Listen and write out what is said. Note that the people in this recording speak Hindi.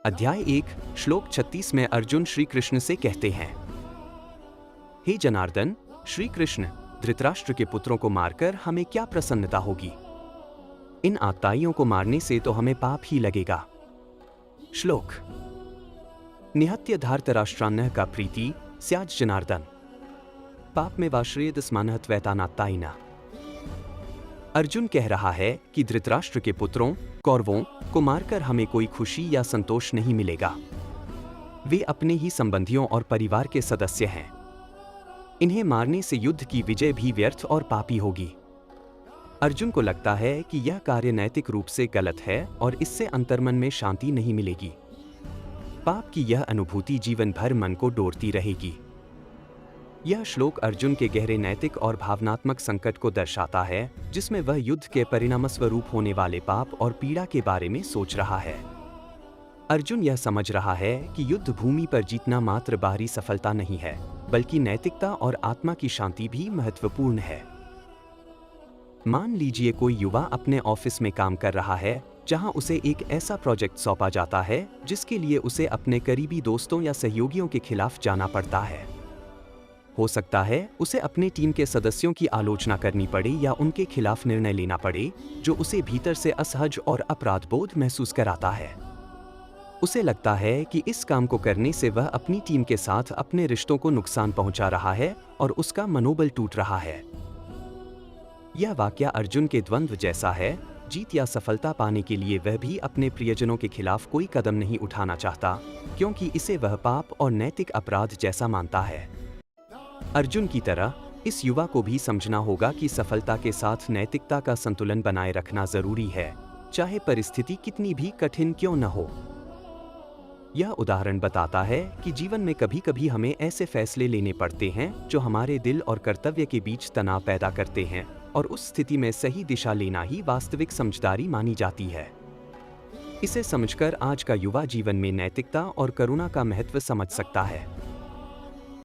अध्याय 1 श्लोक 36 में अर्जुन श्री कृष्ण से कहते हैं, हे जनार्दन, श्री कृष्ण, धृतराष्ट्र के पुत्रों को मारकर हमें क्या प्रसन्नता होगी? इन आतताइयों को मारने से तो हमें पाप ही लगेगा। श्लोक निहत्य धार्तराष्ट्रान्नः का प्रीति स्याज् जनार्दन, पाप में वाश्रयदस्मानः त्वैतानात्तायिना। अर्जुन कह रहा है कि धृतराष्ट्र के पुत्रों कौरवों को मारकर हमें कोई खुशी या संतोष नहीं मिलेगा। वे अपने ही संबंधियों और परिवार के सदस्य हैं। इन्हें मारने से युद्ध की विजय भी व्यर्थ और पापी होगी। अर्जुन को लगता है कि यह कार्य नैतिक रूप से गलत है और इससे अंतर्मन में शांति नहीं मिलेगी। पाप की यह अनुभूति जीवन भर मन को डोरती रहेगी। यह श्लोक अर्जुन के गहरे नैतिक और भावनात्मक संकट को दर्शाता है, जिसमें वह युद्ध के परिणामस्वरूप होने वाले पाप और पीड़ा के बारे में सोच रहा है। अर्जुन यह समझ रहा है कि युद्ध भूमि पर जीतना मात्र बाहरी सफलता नहीं है, बल्कि नैतिकता और आत्मा की शांति भी महत्वपूर्ण है। मान लीजिए कोई युवा अपने ऑफिस में काम कर रहा है, जहां उसे एक ऐसा प्रोजेक्ट सौंपा जाता है जिसके लिए उसे अपने करीबी दोस्तों या सहयोगियों के खिलाफ जाना पड़ता है। हो सकता है उसे अपने टीम के सदस्यों की आलोचना करनी पड़े या उनके खिलाफ निर्णय लेना पड़े, जो उसे भीतर से असहज और अपराध बोध महसूस कराता है। उसे लगता है कि इस काम को करने से वह अपनी टीम के साथ अपने रिश्तों को नुकसान पहुंचा रहा है और उसका मनोबल टूट रहा है। यह वाकया अर्जुन के द्वंद्व जैसा है। जीत या सफलता पाने के लिए वह भी अपने प्रियजनों के खिलाफ कोई कदम नहीं उठाना चाहता, क्योंकि इसे वह पाप और नैतिक अपराध जैसा मानता है। अर्जुन की तरह इस युवा को भी समझना होगा कि सफलता के साथ नैतिकता का संतुलन बनाए रखना जरूरी है, चाहे परिस्थिति कितनी भी कठिन क्यों न हो। यह उदाहरण बताता है कि जीवन में कभी-कभी हमें ऐसे फैसले लेने पड़ते हैं जो हमारे दिल और कर्तव्य के बीच तनाव पैदा करते हैं, और उस स्थिति में सही दिशा लेना ही वास्तविक समझदारी मानी जाती है। इसे समझकर आज का युवा जीवन में नैतिकता और करुणा का महत्व समझ सकता है।